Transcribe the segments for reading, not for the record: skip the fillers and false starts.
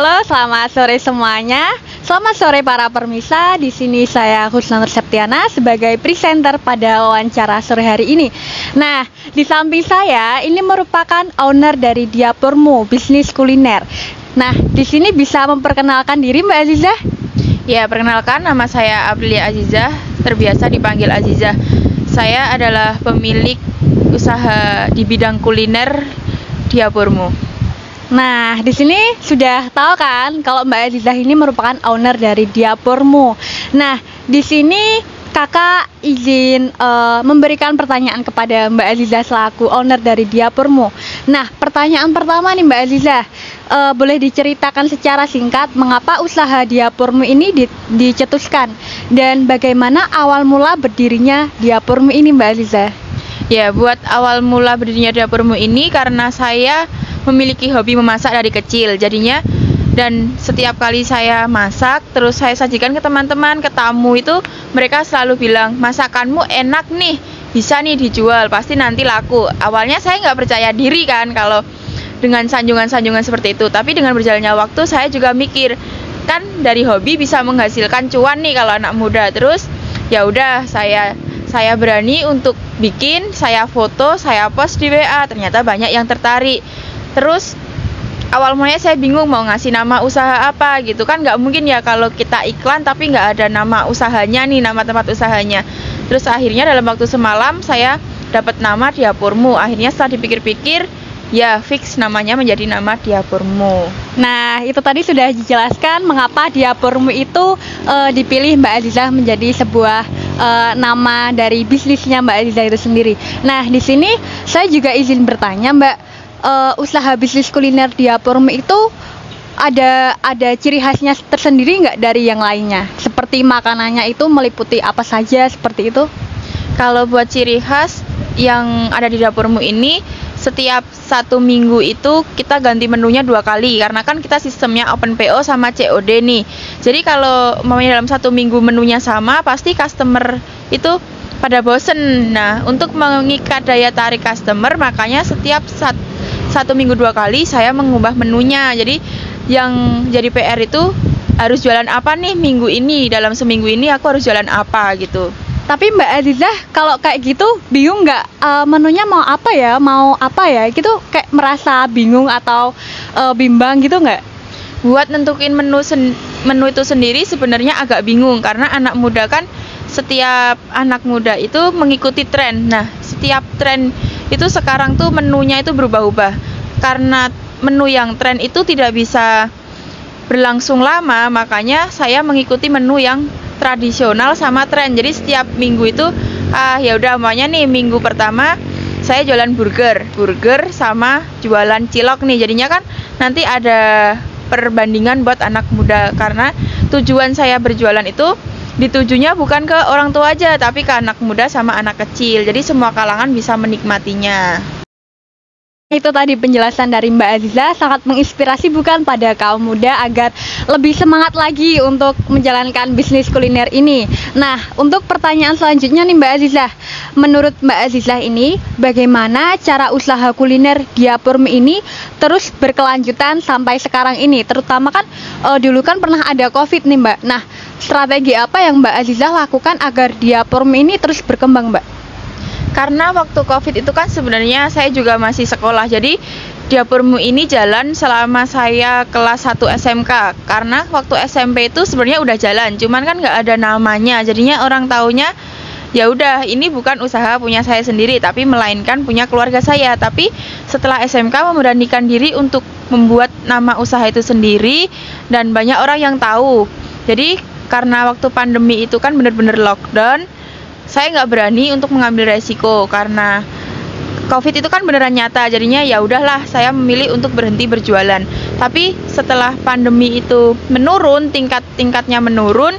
Halo, selamat sore semuanya. Selamat sore para permisa. Di sini saya Husna Nur Septiana sebagai presenter pada wawancara sore hari ini. Nah, di samping saya ini merupakan owner dari Diapurmu Bisnis Kuliner. Nah, di sini bisa memperkenalkan diri Mbak Azizah? Ya, perkenalkan, nama saya Aprilia Azizah, terbiasa dipanggil Azizah. Saya adalah pemilik usaha di bidang kuliner Diapurmu. Nah, di sini sudah tahu kan kalau Mbak Azizah ini merupakan owner dari Diapurmu. Nah, di sini kakak izin memberikan pertanyaan kepada Mbak Azizah selaku owner dari Diapurmu. Nah, pertanyaan pertama nih Mbak Azizah, boleh diceritakan secara singkat mengapa usaha Diapurmu ini dicetuskan dan bagaimana awal mula berdirinya Diapurmu ini Mbak Azizah? Ya, buat awal mula berdirinya Diapurmu ini karena saya memiliki hobi memasak dari kecil, jadinya dan setiap kali saya masak terus saya sajikan ke teman-teman, ke tamu itu mereka selalu bilang masakanmu enak nih, bisa nih dijual, pasti nanti laku. Awalnya saya nggak percaya diri kan kalau dengan sanjungan-sanjungan seperti itu, tapi dengan berjalannya waktu saya juga mikir kan dari hobi bisa menghasilkan cuan nih kalau anak muda. Terus ya udah saya berani untuk bikin, saya foto, saya post di WA, ternyata banyak yang tertarik. Terus awal mulanya saya bingung mau ngasih nama usaha apa gitu kan, nggak mungkin ya kalau kita iklan tapi nggak ada nama usahanya nih, nama tempat usahanya. Terus akhirnya dalam waktu semalam saya dapat nama Diapurmu. Akhirnya setelah dipikir-pikir ya fix namanya menjadi nama Diapurmu. Nah, itu tadi sudah dijelaskan mengapa Diapurmu itu dipilih Mbak Azizah menjadi sebuah nama dari bisnisnya Mbak Azizah itu sendiri. Nah, di sini saya juga izin bertanya Mbak, usaha bisnis kuliner Diapurmu itu ada ciri khasnya tersendiri nggak dari yang lainnya? Seperti makanannya itu meliputi apa saja seperti itu? Kalau buat ciri khas yang ada di Diapurmu ini, setiap 1 minggu itu kita ganti menunya 2 kali karena kan kita sistemnya open PO sama COD nih. Jadi kalau dalam 1 minggu menunya sama, pasti customer itu pada bosen. Nah, untuk mengikat daya tarik customer, makanya setiap 1 minggu 2 kali saya mengubah menunya. Jadi yang jadi PR itu harus jualan apa nih minggu ini, dalam seminggu ini aku harus jualan apa gitu. Tapi Mbak Azizah kalau kayak gitu bingung nggak, menunya mau apa ya gitu, kayak merasa bingung atau bimbang gitu nggak? Buat nentuin menu itu sendiri sebenarnya agak bingung karena anak muda kan, setiap anak muda itu mengikuti tren. Nah, setiap tren itu sekarang tuh menunya itu berubah-ubah. Karena menu yang tren itu tidak bisa berlangsung lama, makanya saya mengikuti menu yang tradisional sama tren. Jadi setiap minggu itu ya udah maunya nih minggu pertama saya jualan burger sama jualan cilok nih. Jadinya kan nanti ada perbandingan buat anak muda karena tujuan saya berjualan itu ditujunya bukan ke orang tua aja tapi ke anak muda sama anak kecil. Jadi semua kalangan bisa menikmatinya. Itu tadi penjelasan dari Mbak Azizah, sangat menginspirasi bukan pada kaum muda agar lebih semangat lagi untuk menjalankan bisnis kuliner ini. Nah, untuk pertanyaan selanjutnya nih Mbak Azizah, menurut Mbak Azizah ini bagaimana cara usaha kuliner Diapurmu ini terus berkelanjutan sampai sekarang ini? Terutama kan dulu kan pernah ada COVID nih Mbak. Nah, strategi apa yang Mbak Azizah lakukan agar Diapurmu ini terus berkembang Mbak? Karena waktu COVID itu kan sebenarnya saya juga masih sekolah, jadi Diapurmu ini jalan selama saya kelas 1 SMK. Karena waktu SMP itu sebenarnya udah jalan, cuman kan nggak ada namanya, jadinya orang taunya ya udah ini bukan usaha punya saya sendiri, tapi melainkan punya keluarga saya. Tapi setelah SMK memberanikan diri untuk membuat nama usaha itu sendiri dan banyak orang yang tahu. Jadi karena waktu pandemi itu kan bener-bener lockdown, saya nggak berani untuk mengambil resiko karena COVID itu kan beneran nyata. Jadinya ya udahlah, saya memilih untuk berhenti berjualan. Tapi setelah pandemi itu menurun, tingkatnya menurun,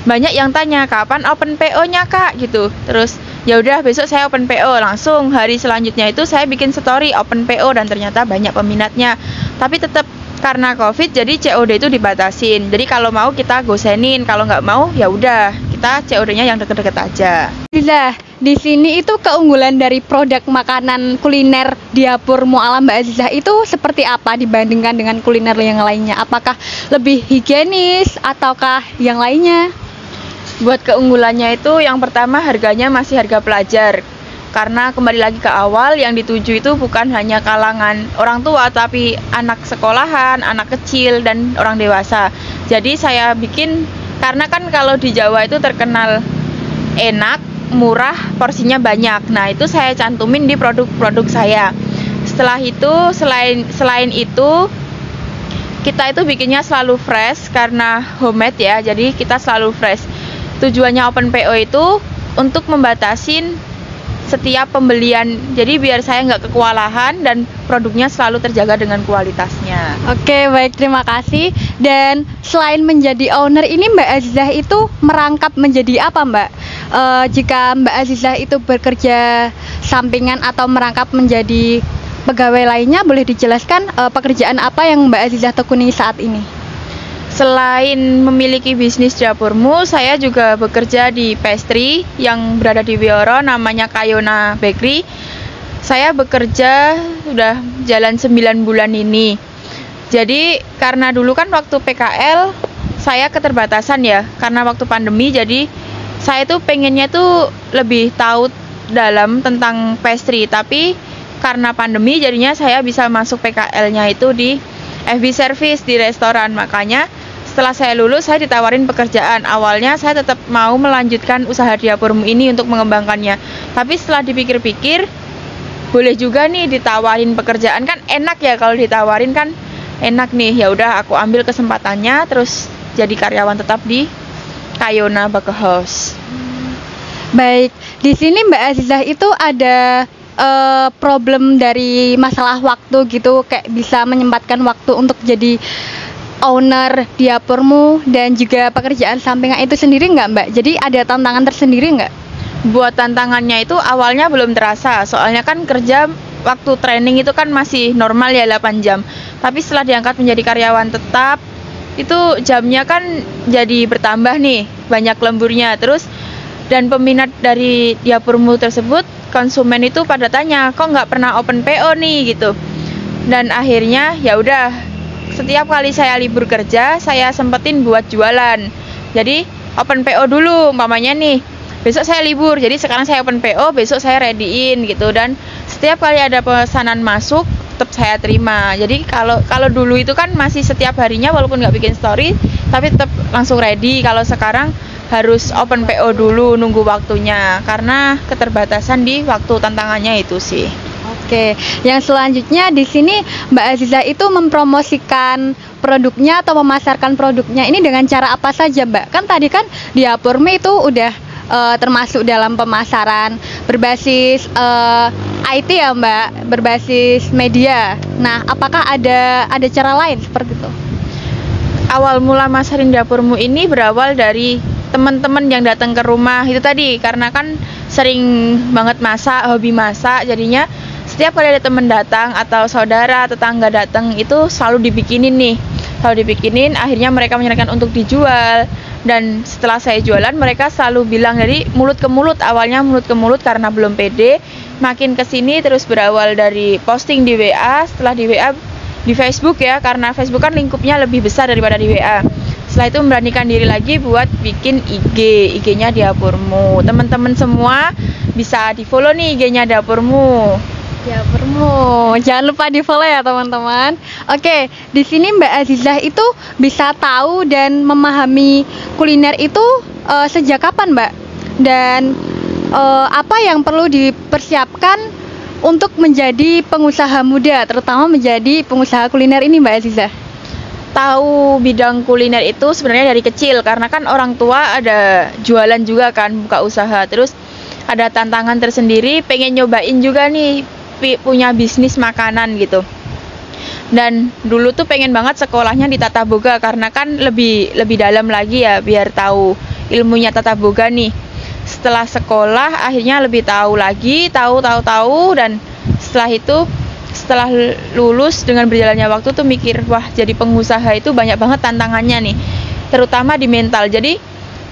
banyak yang tanya kapan open PO-nya Kak gitu. Terus ya udah besok saya open PO, langsung hari selanjutnya itu saya bikin story open PO dan ternyata banyak peminatnya. Tapi tetap karena COVID jadi COD itu dibatasin. Jadi kalau mau kita gosenin, kalau nggak mau ya udah kita COD-nya yang deket-deket aja. Nah, di sini itu keunggulan dari produk makanan kuliner di dapurmu ala Mbak Azizah itu seperti apa dibandingkan dengan kuliner yang lainnya? Apakah lebih higienis ataukah yang lainnya? Buat keunggulannya itu yang pertama harganya masih harga pelajar. Karena kembali lagi ke awal, yang dituju itu bukan hanya kalangan orang tua, tapi anak sekolahan, anak kecil, dan orang dewasa. Jadi saya bikin, karena kan kalau di Jawa itu terkenal enak, murah, porsinya banyak. Nah itu saya cantumin di produk-produk saya. Setelah itu, selain itu, kita itu bikinnya selalu fresh, karena homemade ya, jadi kita selalu fresh. Tujuannya Open PO itu untuk membatasin setiap pembelian, jadi biar saya nggak kewalahan dan produknya selalu terjaga dengan kualitasnya. Oke, baik, terima kasih. Dan selain menjadi owner ini, Mbak Azizah itu merangkap menjadi apa, Mbak? Jika Mbak Azizah itu bekerja sampingan atau merangkap menjadi pegawai lainnya, boleh dijelaskan pekerjaan apa yang Mbak Azizah tekuni saat ini? Selain memiliki bisnis dapurmu, saya juga bekerja di pastry yang berada di Wioro, namanya Kayona Bakery. Saya bekerja sudah jalan 9 bulan ini. Jadi karena dulu kan waktu PKL saya keterbatasan ya, karena waktu pandemi, jadi saya tuh pengennya tuh lebih tahu dalam tentang pastry, tapi karena pandemi jadinya saya bisa masuk PKL-nya itu di FB Service di restoran. Makanya setelah saya lulus, saya ditawarin pekerjaan. Awalnya saya tetap mau melanjutkan usaha di dapurmu ini untuk mengembangkannya. Tapi setelah dipikir-pikir, boleh juga nih ditawarin pekerjaan, kan enak ya kalau ditawarin, kan enak nih. Ya udah, aku ambil kesempatannya, terus jadi karyawan tetap di Kayona Bakehouse. Baik, di sini Mbak Azizah itu ada problem dari masalah waktu gitu, kayak bisa menyempatkan waktu untuk jadi owner di dapurmu dan juga pekerjaan sampingan itu sendiri nggak, Mbak? Jadi ada tantangan tersendiri nggak? Buat tantangannya itu awalnya belum terasa, soalnya kan kerja waktu training itu kan masih normal ya 8 jam. Tapi setelah diangkat menjadi karyawan tetap, itu jamnya kan jadi bertambah nih, banyak lemburnya. Terus dan peminat dari dapurmu tersebut, konsumen itu pada tanya, kok nggak pernah Open PO nih gitu. Dan akhirnya ya udah, setiap kali saya libur kerja, saya sempetin buat jualan. Jadi Open PO dulu, umpamanya nih, besok saya libur, jadi sekarang saya Open PO, besok saya ready-in gitu. Dan setiap kali ada pesanan masuk, tetap saya terima. Jadi kalau dulu itu kan masih setiap harinya, walaupun nggak bikin story, tapi tetap langsung ready. Kalau sekarang harus Open PO dulu, nunggu waktunya, karena keterbatasan di waktu, tantangannya itu sih. Oke, yang selanjutnya di sini Mbak Azizah itu mempromosikan produknya atau memasarkan produknya ini dengan cara apa saja, Mbak? Kan tadi kan di dapurmu itu udah termasuk dalam pemasaran berbasis IT ya, Mbak, berbasis media. Nah, apakah ada cara lain seperti itu? Awal mula masarin dapurmu ini berawal dari teman-teman yang datang ke rumah itu tadi, karena kan sering banget masak, hobi masak, jadinya setiap kali ada teman datang atau saudara, tetangga datang, itu selalu dibikinin nih. Selalu dibikinin, akhirnya mereka menyarankan untuk dijual. Dan setelah saya jualan, mereka selalu bilang, dari mulut ke mulut. Awalnya mulut ke mulut karena belum pede. Makin kesini terus berawal dari posting di WA. Setelah di WA, di Facebook ya, karena Facebook kan lingkupnya lebih besar daripada di WA. Setelah itu memberanikan diri lagi buat bikin IG-nya Dapurmu. Teman-teman semua bisa di-follow nih IG-nya Dapurmu. Dapurmu, jangan lupa di follow ya teman-teman. Oke, di sini Mbak Azizah itu bisa tahu dan memahami kuliner itu sejak kapan, Mbak? Dan apa yang perlu dipersiapkan untuk menjadi pengusaha muda, terutama menjadi pengusaha kuliner ini, Mbak Azizah? Tahu bidang kuliner itu sebenarnya dari kecil, karena kan orang tua ada jualan juga kan, buka usaha. Terus ada tantangan tersendiri, pengen nyobain juga nih punya bisnis makanan gitu. Dan dulu tuh pengen banget sekolahnya di Tata Boga, karena kan lebih dalam lagi ya, biar tahu ilmunya Tata Boga nih. Setelah sekolah akhirnya lebih tahu lagi, tahu dan setelah itu, setelah lulus dengan berjalannya waktu tuh mikir, wah jadi pengusaha itu banyak banget tantangannya nih, terutama di mental. Jadi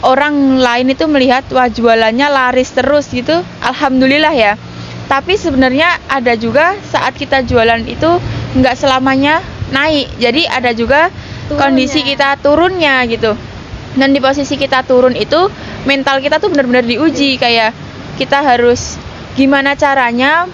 orang lain itu melihat wah jualannya laris terus gitu, alhamdulillah ya. Tapi sebenarnya ada juga saat kita jualan itu nggak selamanya naik, jadi ada juga kondisi kita turunnya gitu. Dan di posisi kita turun itu mental kita tuh benar-benar diuji, kayak kita harus gimana caranya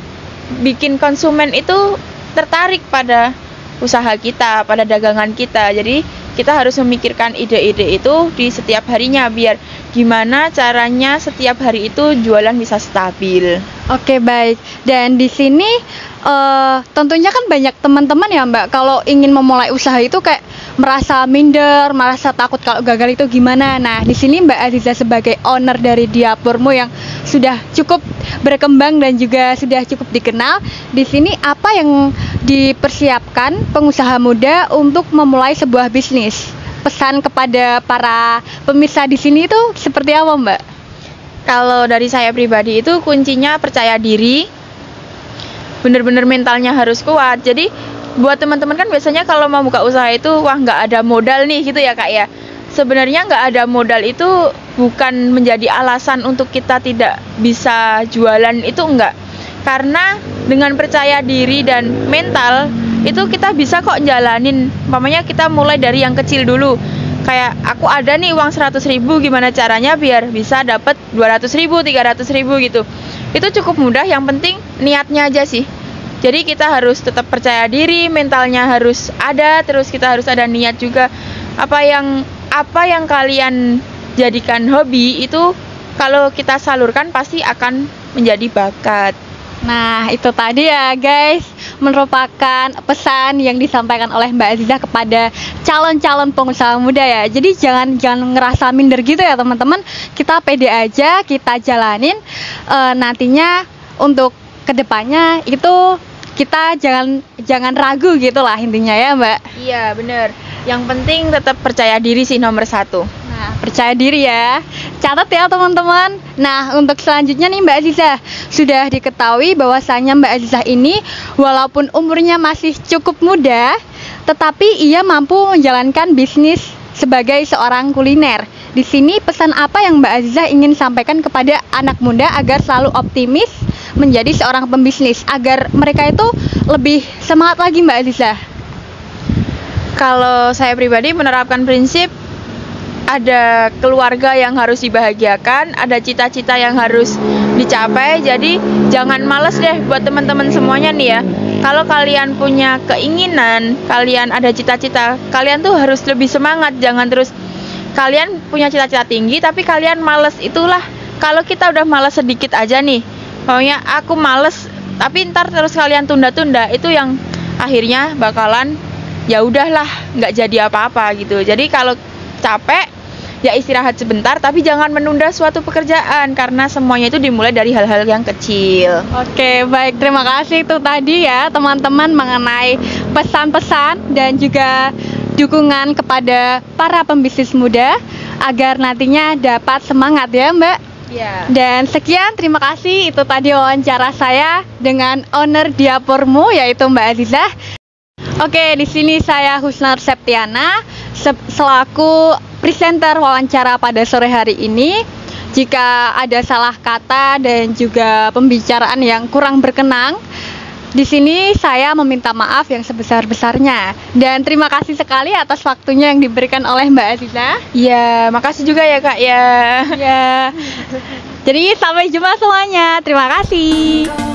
bikin konsumen itu tertarik pada usaha kita, pada dagangan kita. Jadi kita harus memikirkan ide-ide itu di setiap harinya, biar gimana caranya setiap hari itu jualan bisa stabil. Oke, baik. Dan di sini tentunya kan banyak teman-teman ya Mbak, kalau ingin memulai usaha itu kayak merasa minder, merasa takut kalau gagal itu gimana. Nah, di sini Mbak Aziza sebagai owner dari Diapurmu yang sudah cukup berkembang dan juga sudah cukup dikenal, di sini apa yang dipersiapkan pengusaha muda untuk memulai sebuah bisnis? Pesan kepada para pemirsa di sini itu seperti apa Mbak? Kalau dari saya pribadi itu kuncinya percaya diri, bener-bener mentalnya harus kuat. Jadi buat teman-teman kan biasanya kalau mau buka usaha itu wah nggak ada modal nih gitu ya Kak ya. Sebenarnya nggak ada modal itu bukan menjadi alasan untuk kita tidak bisa jualan, itu enggak. Karena dengan percaya diri dan mental itu kita bisa kok jalanin. Umpamanya kita mulai dari yang kecil dulu. Kayak aku ada nih uang 100.000, gimana caranya biar bisa dapat 200.000, 300.000 gitu. Itu cukup mudah, yang penting niatnya aja sih. Jadi kita harus tetap percaya diri, mentalnya harus ada, terus kita harus ada niat juga. Apa yang kalian jadikan hobi itu kalau kita salurkan pasti akan menjadi bakat. Nah, itu tadi ya guys, merupakan pesan yang disampaikan oleh Mbak Aziza kepada calon-calon pengusaha muda ya. Jadi jangan ngerasa minder gitu ya teman-teman. Kita pede aja, kita jalanin. Nantinya untuk kedepannya itu kita jangan ragu gitulah intinya ya Mbak. Iya bener. Yang penting tetap percaya diri sih nomor 1. Nah, percaya diri ya. Catat ya teman-teman. Nah, untuk selanjutnya nih Mbak Aziza, sudah diketahui bahwasanya Mbak Aziza ini walaupun umurnya masih cukup muda, tetapi ia mampu menjalankan bisnis sebagai seorang kuliner. Di sini pesan apa yang Mbak Aziza ingin sampaikan kepada anak muda agar selalu optimis menjadi seorang pembisnis, agar mereka itu lebih semangat lagi Mbak Aziza? Kalau saya pribadi menerapkan prinsip ada keluarga yang harus dibahagiakan, ada cita-cita yang harus dicapai. Jadi jangan males deh buat teman-teman semuanya nih ya. Kalau kalian punya keinginan, kalian ada cita-cita, kalian tuh harus lebih semangat. Jangan terus kalian punya cita-cita tinggi tapi kalian males. Itulah kalau kita udah males sedikit aja nih, maunya aku males tapi ntar terus kalian tunda-tunda, itu yang akhirnya bakalan ya udahlah nggak jadi apa-apa gitu. Jadi kalau capek ya istirahat sebentar, tapi jangan menunda suatu pekerjaan karena semuanya itu dimulai dari hal-hal yang kecil. Oke, baik, terima kasih itu tadi ya teman-teman mengenai pesan-pesan dan juga dukungan kepada para pembisnis muda agar nantinya dapat semangat ya Mbak. Ya. Dan sekian, terima kasih, itu tadi wawancara saya dengan owner Diapurmu yaitu Mbak Aziza. Oke, di sini saya Husna Septiana selaku presenter wawancara pada sore hari ini. Jika ada salah kata dan juga pembicaraan yang kurang berkenan, di sini saya meminta maaf yang sebesar-besarnya. Dan terima kasih sekali atas waktunya yang diberikan oleh Mbak Aziza. Ya, makasih juga ya Kak ya. Ya. Jadi sampai jumpa semuanya. Terima kasih.